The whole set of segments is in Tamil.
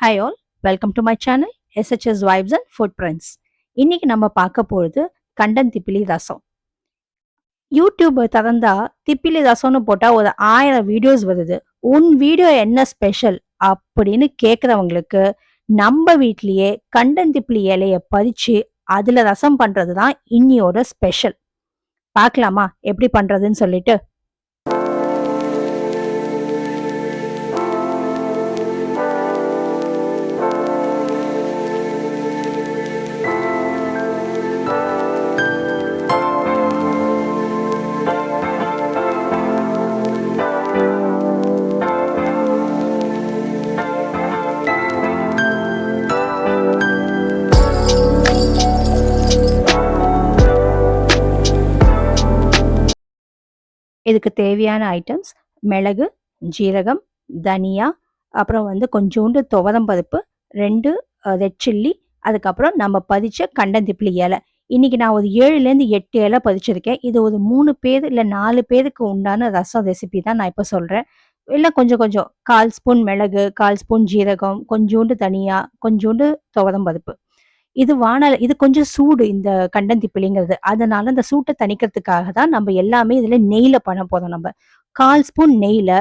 Hi all, welcome to my channel SHS Vibes and Footprints. இன்னைக்கு நம்ம பார்க்க போறது கண்டன் திப்பிலி ரசம். யூடியூப் திறந்தா திப்பிலி ரசம்னு போட்டா ஒரு 1000 வீடியோஸ் வருது. உன் வீடியோ என்ன ஸ்பெஷல் அப்படின்னு கேக்குறவங்களுக்கு நம்ம வீட்லயே கண்டன் திப்பிலி இலைய பறிச்சு அதுல ரசம் பண்றதுதான் இன்னியோட ஸ்பெஷல். பார்க்கலாமா எப்படி பண்றதுன்னு சொல்லிட்டு? இதுக்கு தேவையான ஐட்டம்ஸ் மிளகு, ஜீரகம், தனியா, அப்புறம் கொஞ்சோண்டு துவரம் பருப்பு, 2 ரெட் சில்லி, அதுக்கப்புறம் நம்ம பதிச்ச கண்டந்திப்பிலி இலை. இன்னைக்கு நான் ஒரு 7லேருந்து 8 இலை பதிச்சிருக்கேன். இது ஒரு 3 பேர் இல்ல 4 பேருக்கு உண்டான ரசம் ரெசிபி தான் நான் இப்ப சொல்றேன். எல்லாம் கொஞ்சம் கொஞ்சம் 1/4 ஸ்பூன் மிளகு, 1/4 ஸ்பூன் ஜீரகம், கொஞ்சோண்டு தனியா, கொஞ்சோண்டு துவரம் பருப்பு. இது கொஞ்சம் சூடு இந்த கண்டந்திப்பிலிங்கிறது. அதனால அந்த சூட்ட தணிக்கிறதுக்காக தான் நம்ம எல்லாமே இதுல நெய்ல பண்ண போறோம் நம்ம. 1/4 ஸ்பூன் நெய்ல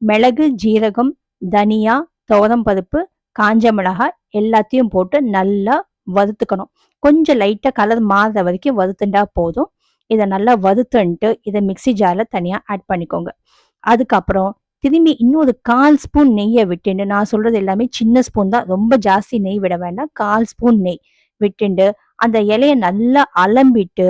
மிளகு, ஜீரகம், தனியா, துவரம் பருப்பு, காஞ்ச மிளகாய் எல்லாத்தையும் போட்டு நல்லா வறுத்துக்கணும். கொஞ்சம் லைட்டா கலர் மாறுற வரைக்கும் வறுத்துண்டா போதும். இத நல்லா வறுத்துன்ட்டு இத மிக்ஸி ஜார்ல தனியா ஆட் பண்ணிக்கோங்க. அதுக்கப்புறம் திரும்பி இன்னொரு 1/4 ஸ்பூன் நெய்ய விட்டுண்டு, நான் சொல்றது எல்லாமே சின்ன ஸ்பூன் தான். ரொம்ப ஜாஸ்தி நெய் விட வேண்டாம். 1/4 ஸ்பூன் நெய் விட்டுண்டு அந்த இலைய நல்லா அலம்பிட்டு,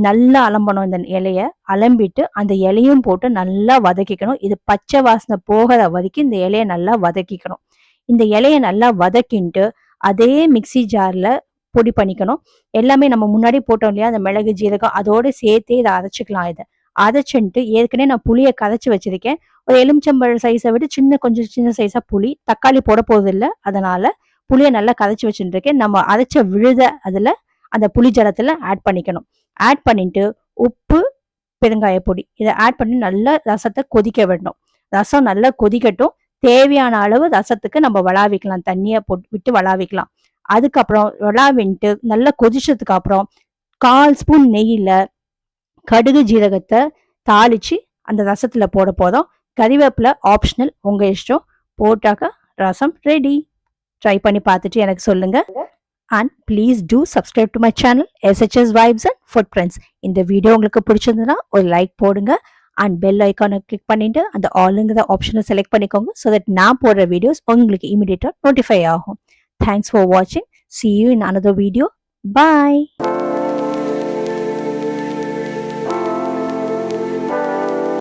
நல்லா அலம்பணும் இந்த இலைய. அலம்பிட்டு அந்த இலையும் போட்டு நல்லா வதக்கிக்கணும். இது பச்சை வாசனை போகிற வரைக்கும் இந்த இலைய நல்லா வதக்கிக்கணும். இந்த இலைய நல்லா வதக்கின்ட்டு அதே மிக்ஸி ஜார்ல பொடி பண்ணிக்கணும். எல்லாமே நம்ம முன்னாடி போட்டோம் இல்லையா, அந்த மிளகு, ஜீரகம் அதோட சேர்த்தே இதை அரைச்சிக்கலாம். இதை அரைச்சுன்ட்டு ஏற்கனவே நான் புளியை கரைச்சி வச்சிருக்கேன். ஒரு எலுமிச்சம்பழம் சைஸை விட கொஞ்சம் சின்ன சைஸா புளி. தக்காளி போட போறது இல்லை, அதனால புளியை நல்லா கரைச்சி வச்சுட்டு இருக்கேன். நம்ம அரைச்ச விழுத அதுல அந்த புளி ஜலத்துல ஆட் பண்ணிக்கணும். ஆட் பண்ணிட்டு உப்பு, பெருங்காய பொடி இதை ஆட் பண்ணி நல்லா ரசத்தை கொதிக்க விடணும். ரசம் நல்லா கொதிக்கட்டும். தேவையான அளவு ரசத்துக்கு நம்ம வளாவிக்கலாம், தண்ணியை போட்டு விட்டு வளாவிக்கலாம். அதுக்கப்புறம் வளாவின்ட்டு நல்லா கொதிச்சதுக்கு அப்புறம் 1/4 ஸ்பூன் நெய்யில கடுகு ஜீரகத்தை தாளிச்சு அந்த ரசத்துல போட போதும். கறிவேப்பிலை ஆப்ஷனல், உங்க இஷ்டம். போட்டாக்க ரசம் ரெடி. ட்ரை பண்ணி பார்த்துட்டு எனக்கு சொல்லுங்க. And please do subscribe to my channel SHS Vibes and Footprints. இந்த வீடியோ உங்களுக்கு பிடிச்சிருந்ததுன்னா ஒரு லைக் போடுங்க. அண்ட் பெல் ஐக்கானை கிளிக் பண்ணிட்டு அந்த ஆளுங்கிற ஆப்ஷனை செலக்ட் பண்ணிக்கோங்க. ஸோ தட் நான் போடுற வீடியோஸ் உங்களுக்கு இமீடியட்டா நோட்டிஃபை ஆகும். தேங்க்ஸ் ஃபார் வாட்சிங். See you in another video. Bye.